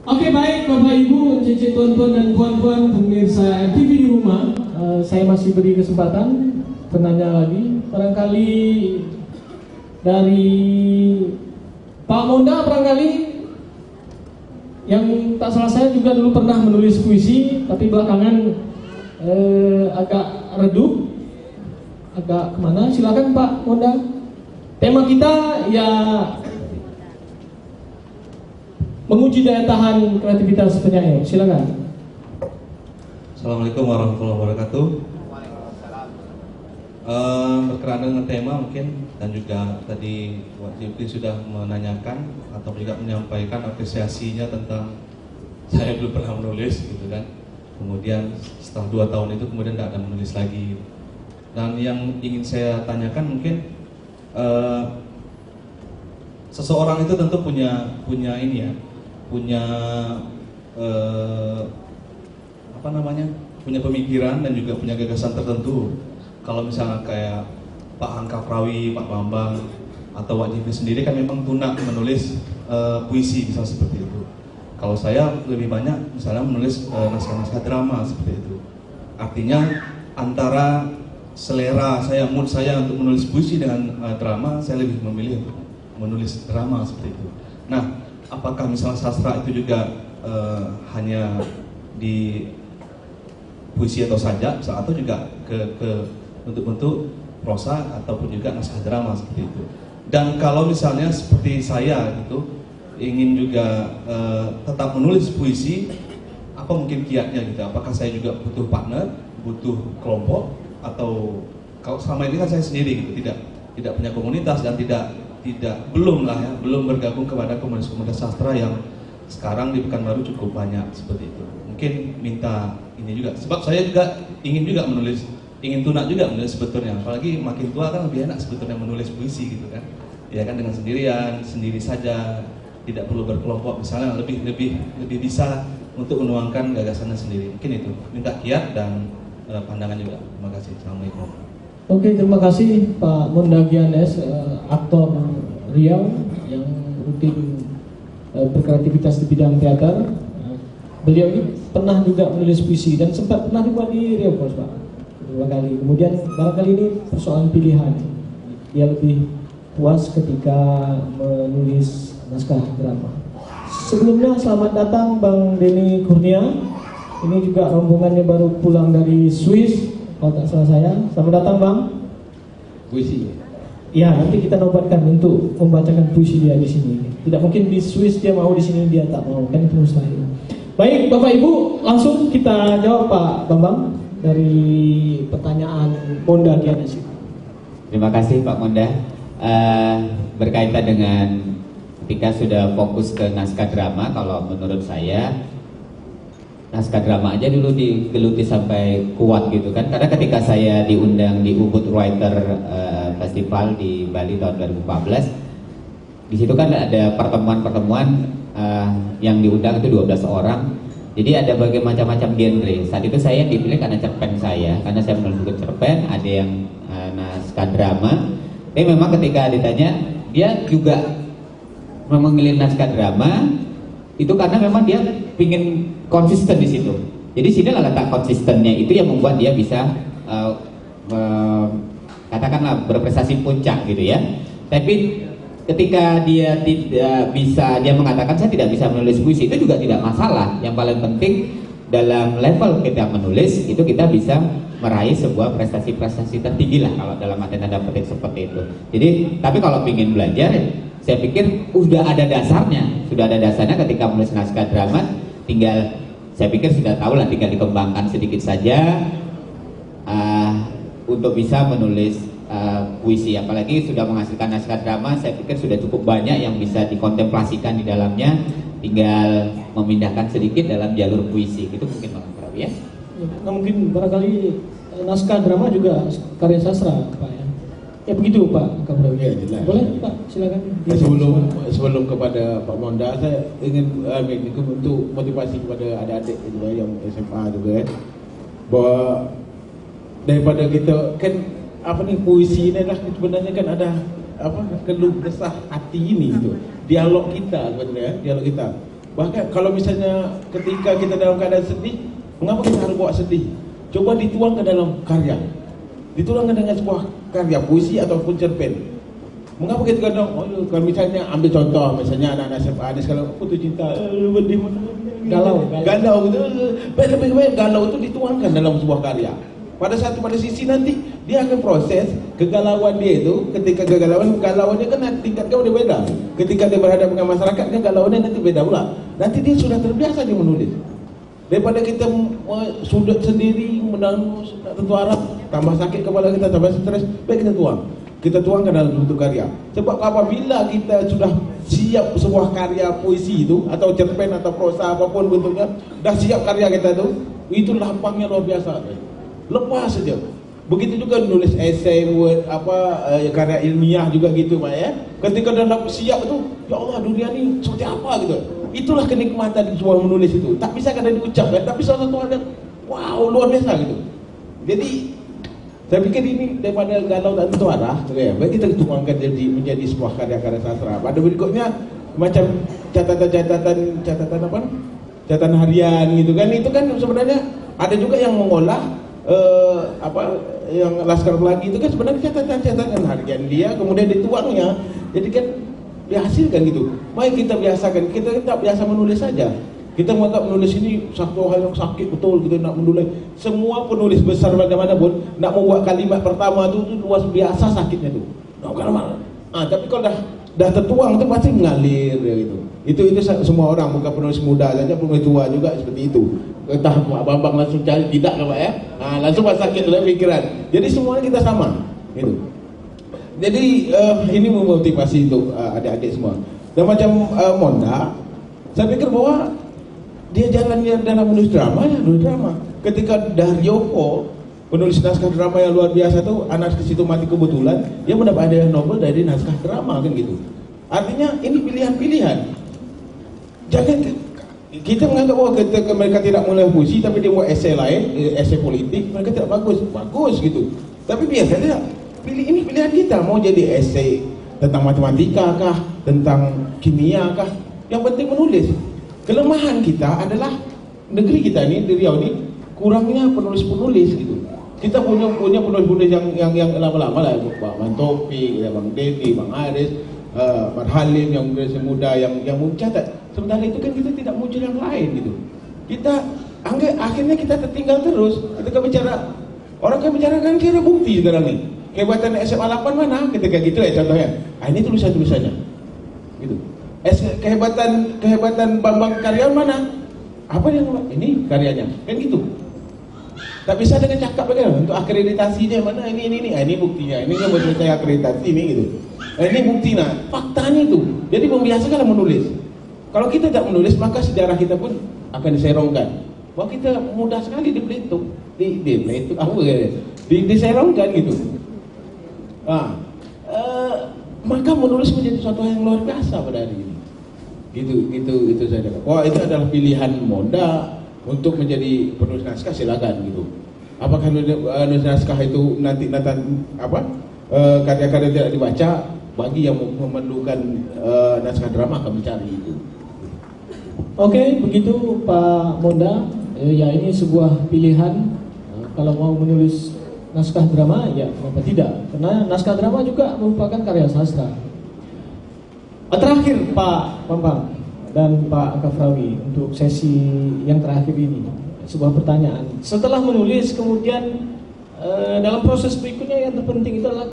Oke, baik Bapak Ibu, cici tuan-tuan dan puan-puan pemirsa TV di rumah, saya masih beri kesempatan penanya lagi. Barangkali dari Pak Monda, barangkali yang tak salah saya juga dulu pernah menulis puisi, tapi belakangan agak redup, agak kemana? Silakan Pak Monda. Tema kita ya menguji daya tahan kreativitas penyair. Silakan. Assalamualaikum warahmatullahi wabarakatuh. Berkenaan dengan tema mungkin, dan juga tadi Wak Jupri sudah menanyakan atau juga menyampaikan apresiasinya tentang saya belum pernah menulis gitu kan. Kemudian setelah 2 tahun itu kemudian tidak ada menulis lagi. Dan yang ingin saya tanyakan mungkin seseorang itu tentu punya ini ya, punya punya pemikiran dan juga punya gagasan tertentu. Kalau misalnya kayak Pak Hangka Prawi, Pak Bambang, atau Wak Jifri sendiri kan memang tunak menulis puisi misalnya seperti itu. Kalau saya lebih banyak misalnya menulis naskah-naskah drama seperti itu. Artinya antara selera saya, mood saya untuk menulis puisi dengan drama, saya lebih memilih untuk menulis drama seperti itu. Nah, apakah misalnya sastra itu juga hanya di puisi atau sajak, atau juga ke bentuk-bentuk prosa ataupun juga naskah drama seperti itu. Dan kalau misalnya seperti saya gitu ingin juga tetap menulis puisi, apa mungkin kiatnya gitu? Apakah saya juga butuh partner, butuh kelompok, atau kalau selama ini kan saya sendiri gitu, tidak punya komunitas dan belum bergabung kepada komunitas sastra yang sekarang di Pekanbaru cukup banyak seperti itu. Mungkin minta ini juga, sebab saya juga ingin tunak juga menulis sebetulnya. Apalagi makin tua kan lebih enak sebetulnya menulis puisi gitu kan. Ya kan, dengan sendiri saja, tidak perlu berkelompok misalnya, lebih bisa untuk menuangkan gagasannya sendiri. Mungkin itu, minta kiat dan pandangan juga. Terima kasih. Assalamualaikum. Oke, terima kasih Pak Monda Gianes, aktor Riau yang rutin berkreativitas di bidang teater. Beliau ini pernah juga menulis puisi dan sempat pernah juga di Riau Pak, 2 kali. Kemudian barangkali ini persoalan pilihan. Dia lebih puas ketika menulis naskah drama. Sebelumnya selamat datang Bang Denny Kurnia. Ini juga rombongannya baru pulang dari Swiss, kalau tak salah saya. Selamat datang Bang. Puisi. Ya, nanti kita nobatkan untuk membacakan puisi dia di sini. Tidak mungkin di Swiss dia mau, di sini dia tak mau, kan itu mustahil. Baik, Bapak Ibu, langsung kita jawab Pak Bambang dari pertanyaan Monda Gianes. Terima kasih Pak Monda. Berkaitan dengan ketika sudah fokus ke naskah drama, kalau menurut saya naskah drama aja dulu digeluti sampai kuat gitu kan. Karena ketika saya diundang di Ubud Writer Festival di Bali tahun 2014, di situ kan ada pertemuan yang diundang itu 12 orang. Jadi ada berbagai macam-macam genre. Saat itu saya dipilih karena cerpen saya, karena saya menulis buku cerpen, ada yang naskah drama. Tapi memang ketika ditanya, dia juga memilih naskah drama itu karena memang dia ingin konsisten di situ. Jadi sinilah letak konsistennya itu yang membuat dia bisa katakanlah berprestasi puncak gitu ya. Tapi ketika dia tidak bisa, dia mengatakan saya tidak bisa menulis puisi, itu juga tidak masalah. Yang paling penting dalam level kita menulis itu kita bisa meraih sebuah prestasi-prestasi tertinggi lah, kalau dalam arti tanda petik seperti itu. Jadi tapi kalau ingin belajar, saya pikir sudah ada dasarnya ketika menulis naskah drama. Tinggal saya pikir sudah tahu lah, tinggal dikembangkan sedikit saja untuk bisa menulis puisi. Apalagi sudah menghasilkan naskah drama, saya pikir sudah cukup banyak yang bisa dikontemplasikan di dalamnya. Tinggal memindahkan sedikit dalam jalur puisi. Itu mungkin Bang Prawi ya. Nah, mungkin barangkali naskah drama juga karya sastra Pak ya. Ya begitu Pak Prawi. Ya, jelas. Boleh Pak, silakan. Sebelum kepada Pak Monda, saya ingin untuk motivasi kepada adik-adik juga yang SMA juga ya, bahwa daripada kita kan puisi ini adalah sebenarnya kan ada keluh kesah hati ini gitu. Dialog kita sebenarnya, dialog kita. Bahkan kalau misalnya ketika kita dalam keadaan sedih, mengapa kita harus bawa sedih? Coba dituang ke dalam karya, dituangkan dengan sebuah karya puisi ataupun cerpen. Mengapa kita kadang, kalau misalnya ambil contoh, misalnya anak-anak SMA ada sekarang putus cinta, galau gitu, lebih baik galau itu dituangkan dalam sebuah karya. Pada sisi nanti dia akan proses kegalauan dia itu. Ketika galauannya kan tingkatnya udah beda. Ketika dia berhadapan dengan masyarakat kan galauannya nanti beda pula. Nanti dia sudah terbiasa dia menulis. Daripada kita sudut sendiri menangis tentu arah, tambah sakit kepala kita, tambah stres, baik kita tuangkan dalam bentuk karya. Sebab apabila kita sudah siap sebuah karya puisi itu atau cerpen atau prosa apapun bentuknya, dah siap karya kita itu lapangnya luar biasa. Lepas saja. Begitu juga nulis esai, word karya ilmiah juga gitu, Pak ya. Ketika dah siap itu, ya Allah dunia ini seperti apa gitu. Itulah kenikmatan sebuah menulis itu. Tak bisa kadang diucapkan, tapi salah satu hal yang wow luar biasa gitu. Jadi saya pikir ini daripada galau tak tentu arah, ya, baik kita tuangkan menjadi sebuah karya-karya sastra. Pada berikutnya macam catatan harian gitu kan, itu kan sebenarnya ada juga yang mengolah yang Laskar Pelangi itu kan sebenarnya catatan harian dia, kemudian dituangnya, jadi kan dihasilkan gitu. Mari kita biasakan, kita tak biasa menulis saja. Kita menganggap menulis ini satu hal yang sakit betul, kita nak menulis. Semua penulis besar mana-mana pun nak membuat kalimat pertama itu luar biasa sakitnya tuh. Tapi kalau dah tertuang itu pasti mengalir gitu. Itu semua orang, bukan penulis muda saja, penulis tua juga seperti itu. Entah Pak Bambang langsung cari tidak Pak ya. Langsung sakit dalam pikiran. Jadi semuanya kita sama gitu. Jadi ini memotivasi untuk adik-adik semua. Dan macam Monda, saya pikir bahwa dia jalannya dalam menulis drama. Ketika Daryoko, penulis naskah drama yang luar biasa tuh, anak ke situ mati kebetulan, dia mendapat hadiah Nobel dari naskah drama kan gitu. Artinya ini pilihan-pilihan. Jangan kita menganggap bahwa ketika mereka tidak mulai puisi tapi dia buat esai lain, esai politik, mereka tidak bagus gitu. Tapi biasanya ini pilihan kita, mau jadi esai tentang matematika kah, tentang kimia kah, yang penting menulis. Kelemahan kita adalah negeri kita ini, di Riau ini kurangnya penulis-penulis gitu. Kita punya penulis-penulis yang lama-lama lah, Pak Mantopi, Bang Dedi, Bang Aris, Pak Halim yang generasi muda yang mencatat. Sementara itu kan kita tidak muncul yang lain gitu. Kita akhirnya kita tertinggal terus. Ketika bicara, orang kan bicara kan kira bukti sekarang nih. Kehebatan SMA 8 mana? Ketika gitu ya contohnya. Ini tulisannya. Gitu. Kehebatan Bambang Karyawan mana? Apa yang ini karyanya? Kan gitu. Tak bisa dengan cakap bagaimana untuk akreditasinya mana ini buktinya. Ini yang buat saya akreditasi ini gitu. Ini buktinya, faktanya itu. Jadi membiasakanlah menulis. Kalau kita tak menulis maka sejarah kita pun akan diserongkan. Bahwa kita mudah sekali dipeletuk, diserongkan gitu. Maka menulis menjadi suatu yang luar biasa pada hari ini. Gitu saya dengar. Wah, itu adalah pilihan Monda untuk menjadi penulis naskah, silakan gitu. Apakah penulis naskah itu nanti karya-karya tidak dibaca, bagi yang memerlukan naskah drama akan mencari itu. Oke, begitu Pak Monda. Ya ini sebuah pilihan. Kalau mau menulis naskah drama, ya kenapa tidak? Karena naskah drama juga merupakan karya sastra. Terakhir Pak Bambang dan Pak Kafrawi untuk sesi yang terakhir ini, sebuah pertanyaan. Setelah menulis kemudian dalam proses berikutnya yang terpenting itu adalah